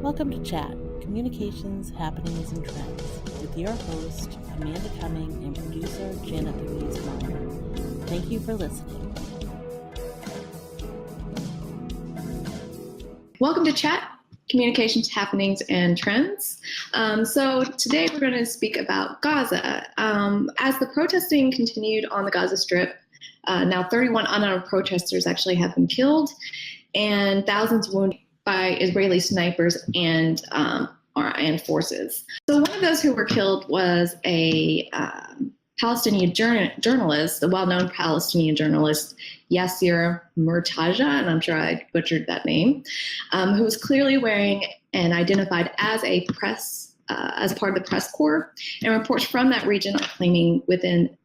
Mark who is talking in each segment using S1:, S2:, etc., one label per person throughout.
S1: Welcome to Chat, Communications, Happenings, and Trends, with your host, Amanda Cumming, and producer, Janet Louise Meyer. Thank you for listening.
S2: Welcome to Chat, Communications, Happenings, and Trends. So today we're going to speak about Gaza. As the protesting continued on the Gaza Strip, now 31 unarmed protesters actually have been killed, and thousands wounded by Israeli snipers and forces. So one of those who were killed was a Palestinian journalist, the well-known Palestinian journalist Yasser Murtaja, and I'm sure I butchered that name, who was clearly wearing and identified as as part of the press corps. And reports from that region are claiming within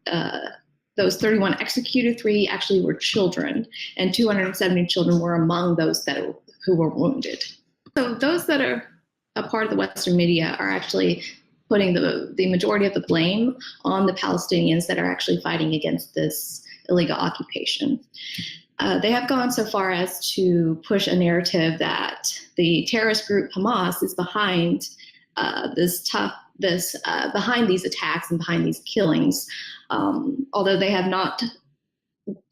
S2: those 31 executed, 3 actually were children, and 270 children were among those who were wounded. So those that are a part of the Western media are actually putting the majority of the blame on the Palestinians that are actually fighting against this illegal occupation. They have gone so far as to push a narrative that the terrorist group Hamas is behind behind these attacks and behind these killings, although they have not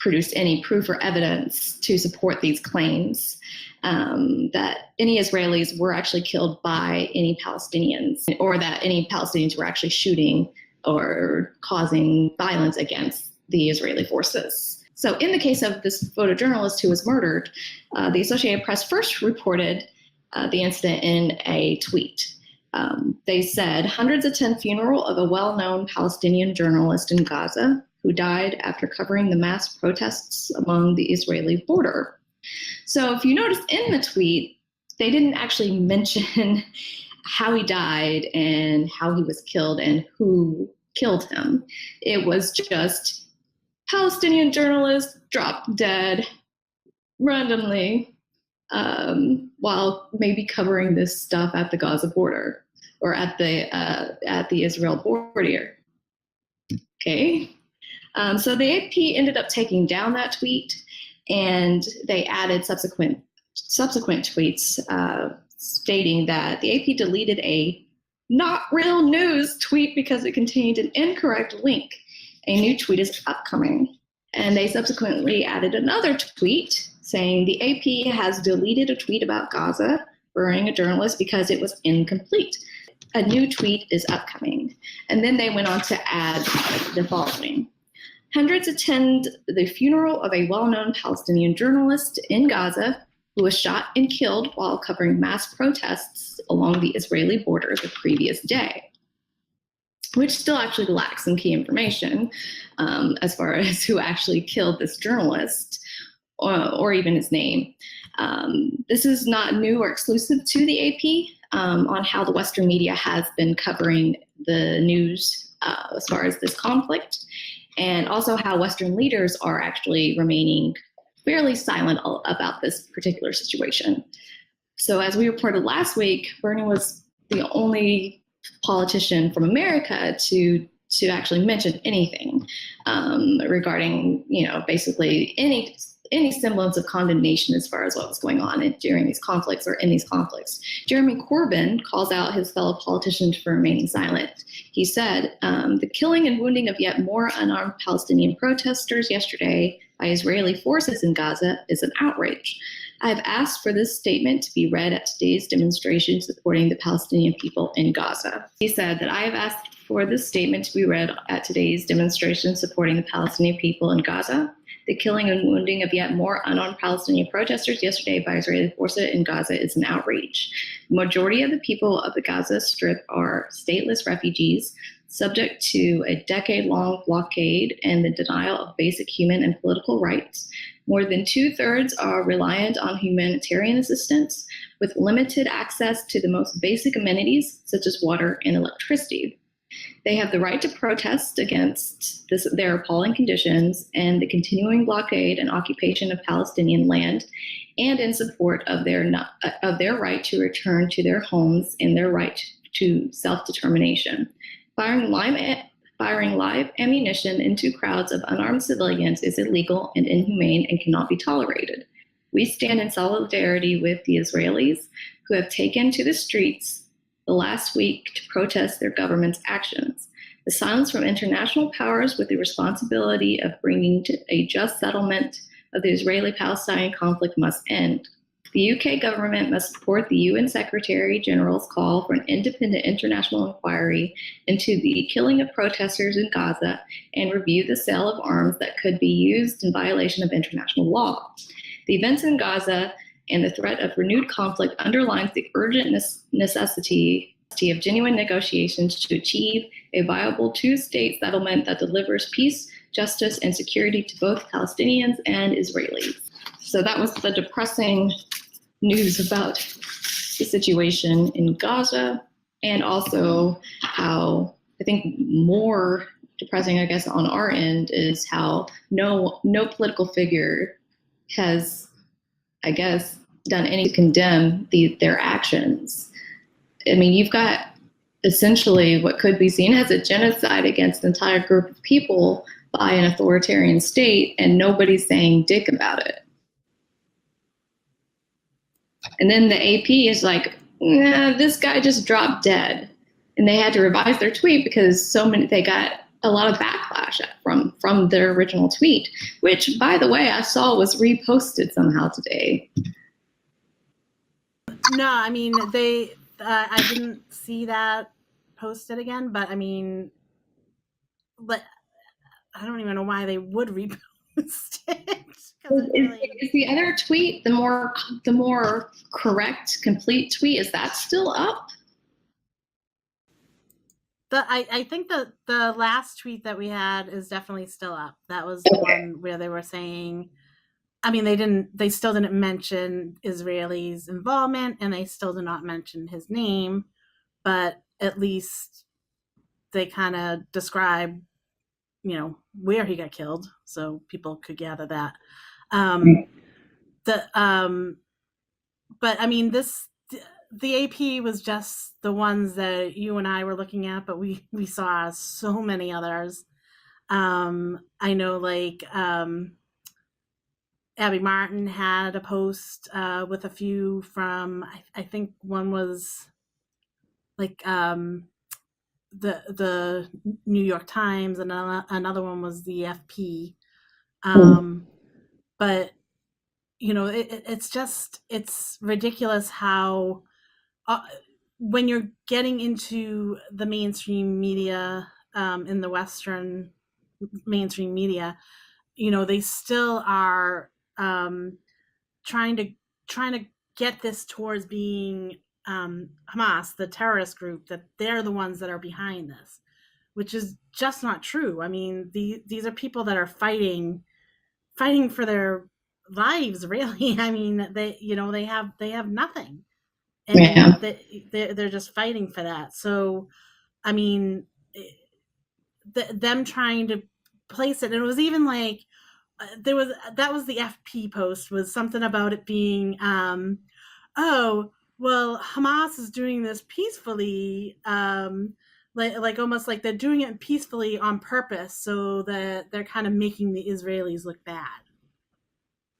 S2: produced any proof or evidence to support these claims that any Israelis were actually killed by any Palestinians, or that any Palestinians were actually shooting or causing violence against the Israeli forces. So in the case of this photojournalist who was murdered, the Associated Press first reported the incident in a tweet. They said, hundreds attend funeral of a well-known Palestinian journalist in Gaza who died after covering the mass protests along the Israeli border. So if you notice in the tweet, they didn't actually mention how he died and how he was killed and who killed him. It was just Palestinian journalist dropped dead randomly while maybe covering this stuff at the Gaza border or at the Israel border. Okay. So the AP ended up taking down that tweet, and they added subsequent tweets stating that the AP deleted a not real news tweet because it contained an incorrect link. A new tweet is upcoming. And they subsequently added another tweet saying the AP has deleted a tweet about Gaza burying a journalist because it was incomplete. A new tweet is upcoming. And then they went on to add the following. Hundreds attend the funeral of a well-known Palestinian journalist in Gaza who was shot and killed while covering mass protests along the Israeli border the previous day, which still actually lacks some key information as far as who actually killed this journalist or even his name. This is not new or exclusive to the AP on how the Western media has been covering the news as far as this conflict, and also how Western leaders are actually remaining fairly silent about this particular situation. So as we reported last week, Bernie was the only politician from America to actually mention anything regarding, basically any semblance of condemnation as far as what was going on during these conflicts or in these conflicts. Jeremy Corbyn calls out his fellow politicians for remaining silent. He said, the killing and wounding of yet more unarmed Palestinian protesters yesterday by Israeli forces in Gaza is an outrage. I have asked for this statement to be read at today's demonstration supporting the Palestinian people in Gaza. He said that I have asked for this statement to be read at today's demonstration supporting the Palestinian people in Gaza. The killing and wounding of yet more unarmed Palestinian protesters yesterday by Israeli forces in Gaza is an outrage. The majority of the people of the Gaza Strip are stateless refugees, subject to a decade-long blockade and the denial of basic human and political rights. More than 2/3 are reliant on humanitarian assistance, with limited access to the most basic amenities, such as water and electricity. They have the right to protest against their appalling conditions and the continuing blockade and occupation of Palestinian land, and in support of their right to return to their homes and their right to self-determination. Firing live ammunition into crowds of unarmed civilians is illegal and inhumane and cannot be tolerated. We stand in solidarity with the Israelis who have taken to the streets the last week to protest their government's actions. The silence from international powers with the responsibility of bringing to a just settlement of the Israeli-Palestinian conflict must end. The UK government must support the UN Secretary General's call for an independent international inquiry into the killing of protesters in Gaza and review the sale of arms that could be used in violation of international law. The events in Gaza and the threat of renewed conflict underlines the urgent necessity of genuine negotiations to achieve a viable two-state settlement that delivers peace, justice, and security to both Palestinians and Israelis. So that was the depressing news about the situation in Gaza, and also how I think more depressing, I guess, on our end is how no political figure has, I guess, done any to condemn their actions. I mean, you've got essentially what could be seen as a genocide against an entire group of people by an authoritarian state, and nobody's saying dick about it. And then the AP is like, nah, this guy just dropped dead. And they had to revise their tweet because they got a lot of backlash from their original tweet, which, by the way, I saw was reposted somehow today.
S1: No, I mean, I didn't see that posted again, but I mean, I don't even know why they would repost it.
S2: Is the other tweet, the more correct, complete tweet, is that still up?
S1: I think the last tweet that we had is definitely still up. That was the one where they were saying, I mean, they still didn't mention Israelis' involvement, and they still did not mention his name, but at least they kind of describe, where he got killed, so people could gather that. But I mean, the AP was just the ones that you and I were looking at, but we saw so many others. I know, like, Abby Martin had a post with a few from, I think one was like the New York Times, and another one was the FP. But it's ridiculous how when you're getting into the mainstream media, in the Western mainstream media, they still are trying to get this towards being Hamas, the terrorist group, that they're the ones that are behind this, which is just not true. I mean, these are people that are fighting for their lives, really. I mean, they have nothing, and they're just fighting for that. So, I mean, them trying to place it, and it was even like that was the FP post, was something about it being oh, well, Hamas is doing this peacefully, like almost like they're doing it peacefully on purpose, so that they're kind of making the Israelis look bad.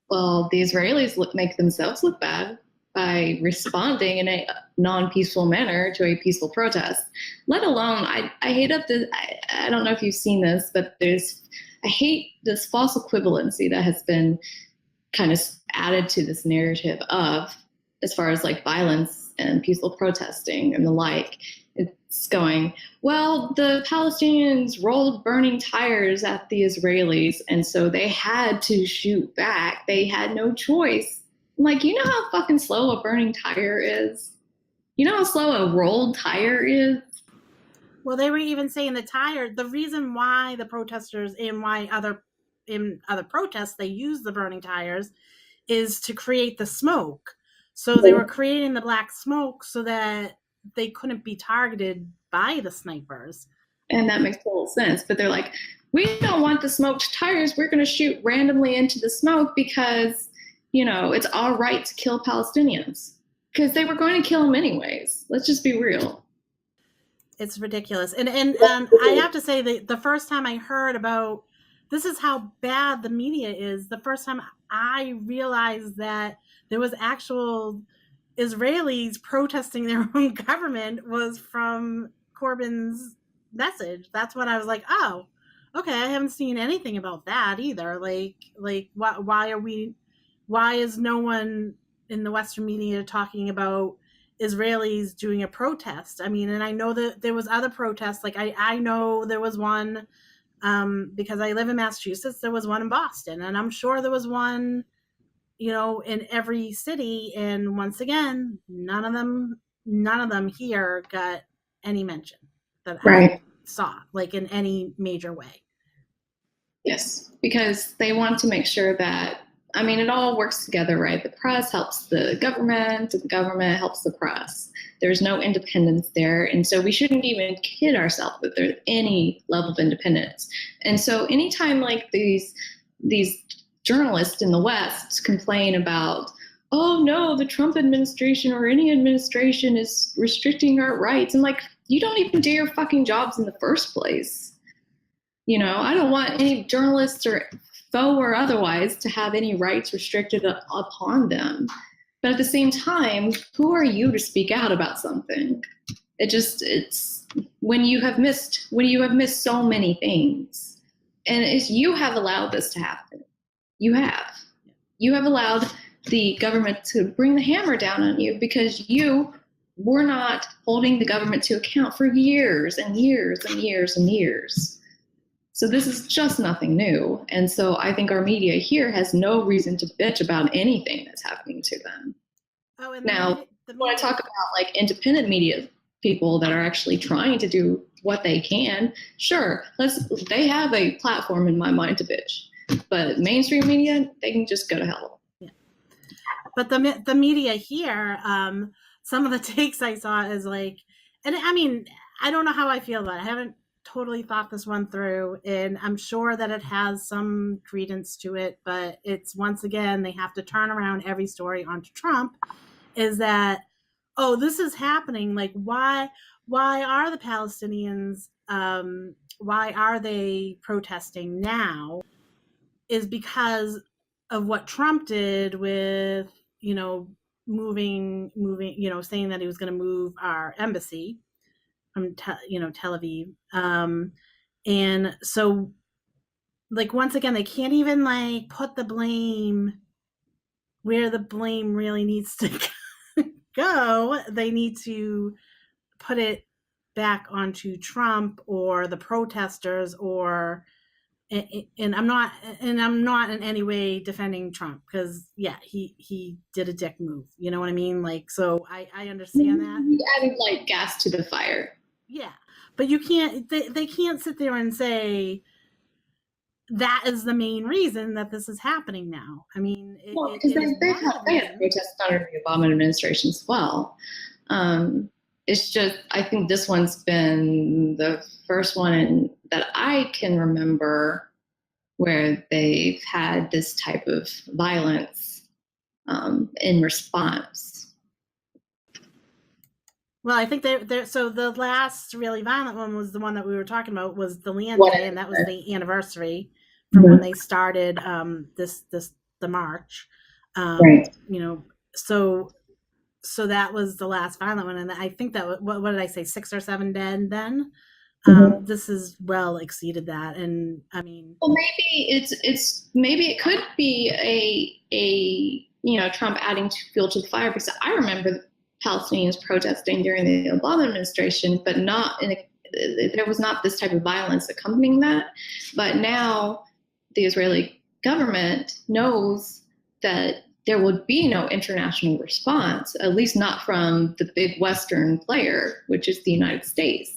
S2: Well, the Israelis make themselves look bad by responding in a non-peaceful manner to a peaceful protest. Let alone, I don't know if you've seen this, but I hate this false equivalency that has been kind of added to this narrative of, as far as like violence and peaceful protesting and the like. It's going, well, the Palestinians rolled burning tires at the Israelis, and so they had to shoot back. They had no choice. I'm like, you know how fucking slow a burning tire is? You know how slow a rolled tire is?
S1: Well, they were even saying the reason why the protesters and why in other protests they use the burning tires is to create the smoke. So they were creating the black smoke so that they couldn't be targeted by the snipers.
S2: And that makes total sense. But they're like, we don't want the smoked tires. We're going to shoot randomly into the smoke because, it's all right to kill Palestinians. Because they were going to kill them anyways. Let's just be real.
S1: It's ridiculous. And I have to say, the first time I heard about this is how bad the media is. The first time I realized that there was actual Israelis protesting their own government was from Corbyn's message. That's when I was like, oh, okay, I haven't seen anything about that either. Like why are we? Why is no one in the Western media talking about Israelis doing a protest? I mean, and I know that there was other protests. Like I know there was one because I live in Massachusetts. There was one in Boston, and I'm sure there was one, in every city. And once again, none of them here got any mention that I
S2: Right.
S1: saw, like in any major way.
S2: Yes, because they want to make sure that, I mean, it all works together, right? The press helps the government helps the press. There's no independence there. And so we shouldn't even kid ourselves that there's any level of independence. And so anytime like these journalists in the West complain about, oh no, the Trump administration or any administration is restricting our rights, I'm like, you don't even do your fucking jobs in the first place. I don't want any journalists or foe or otherwise to have any rights restricted upon them. But at the same time, who are you to speak out about something? It's when you have missed so many things, and it's you have allowed this to happen. You have allowed the government to bring the hammer down on you because you were not holding the government to account for years and years and years and years. So this is just nothing new. And so I think our media here has no reason to bitch about anything that's happening to them.
S1: Oh, and
S2: Now,
S1: the
S2: when I
S1: media.
S2: talk about like independent media people that are actually trying to do what they can, sure, they have a platform in my mind to bitch. But mainstream media, they can just go to hell.
S1: Yeah. But the media here, some of the takes I saw is like, and I mean, I don't know how I feel about it. I haven't totally thought this one through, and I'm sure that it has some credence to it, but it's once again they have to turn around every story onto Trump. Is that, oh, this is happening? Like why are the Palestinians? Why are they protesting now? Is because of what Trump did with, moving, saying that he was going to move our embassy from Tel Aviv. And so, like, once again, they can't even like put the blame where the blame really needs to go. They need to put it back onto Trump or the protesters, or and I'm not in any way defending Trump, because yeah, he did a dick move. You know what I mean? Like, so I understand that.
S2: You added like gas to the fire.
S1: Yeah, but you can't. They can't sit there and say that is the main reason that this is happening now. I mean,
S2: Well,
S1: it,
S2: because
S1: it is one of the
S2: they had
S1: reasons.
S2: protests under the Obama administration as well. It's just, I think this one's been the first one that I can remember where they've had this type of violence in response.
S1: Well, I think they're so the last really violent one was the one that we were talking about, was the land
S2: What?
S1: day, and that was the anniversary from when
S2: Mhm.
S1: they started the march.
S2: Right.
S1: So that was the last violent one, and I think that what did I say, 6 or 7 dead then.
S2: Mhm.
S1: This has well exceeded that, and I mean,
S2: Well, maybe maybe it could be a Trump adding fuel to the fire, because I remember Palestinians protesting during the Obama administration, but there was not this type of violence accompanying that. But now the Israeli government knows that there would be no international response, at least not from the big Western player, which is the United States.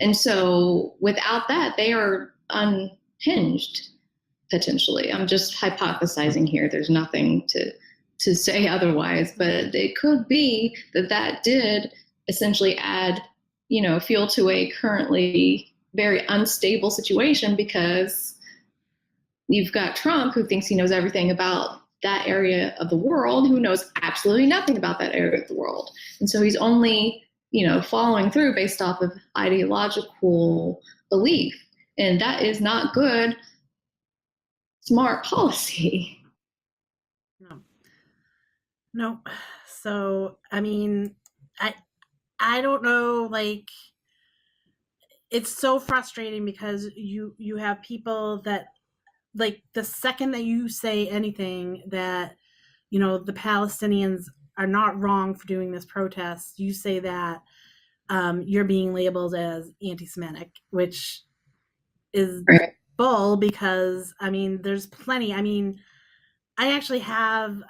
S2: And so without that, they are unhinged potentially. I'm just hypothesizing here. There's nothing to say otherwise, but it could be that that did essentially add, fuel to a currently very unstable situation, because you've got Trump, who thinks he knows everything about that area of the world, who knows absolutely nothing about that area of the world. And so he's only, following through based off of ideological belief. And that is not good smart policy.
S1: No, no. So I mean, I I don't know. Like, it's so frustrating because you have people that, like, the second that you say anything that, the Palestinians are not wrong for doing this protest, you say that you're being labeled as anti-Semitic, which is
S2: Right.
S1: bull. Because I mean, there's plenty. I mean, I actually have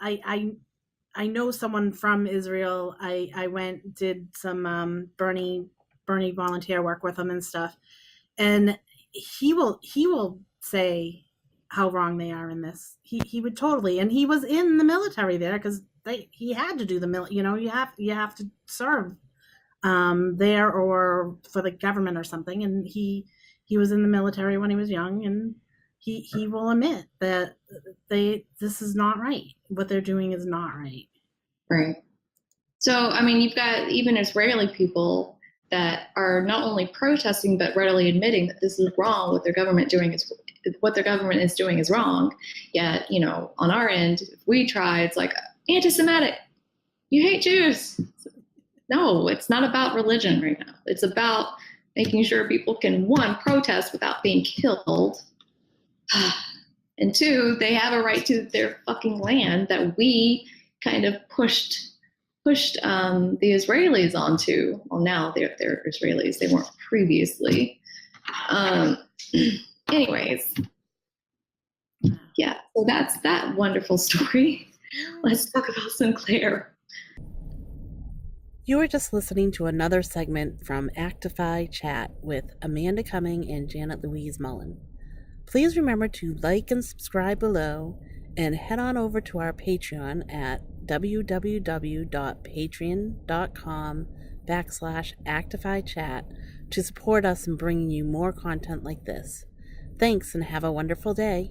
S1: I know someone from Israel. I went, did some Bernie volunteer work with him and stuff, and he will say how wrong they are in this. He would totally, and he was in the military there because he had to do the you have to serve there or for the government or something, and he was in the military when he was young, and he will admit that this is not right. What they're doing is not right.
S2: Right. So, I mean, you've got even Israeli people that are not only protesting but readily admitting that this is wrong. What their government is doing is wrong. Yet, on our end, if we try, it's like anti-Semitic. You hate Jews. No, it's not about religion right now. It's about making sure people can, one, protest without being killed, and two, they have a right to their fucking land that we kind of pushed the Israelis onto. Well, now they're Israelis. They weren't previously. Um, anyways, yeah. So that's that wonderful story. Let's talk about Sinclair.
S1: You were just listening to another segment from Actify Chat with Amanda Cumming and Janet Louise Mullen. Please remember to like and subscribe below, and head on over to our Patreon at www.patreon.com/ActifyChat to support us in bringing you more content like this. Thanks, and have a wonderful day.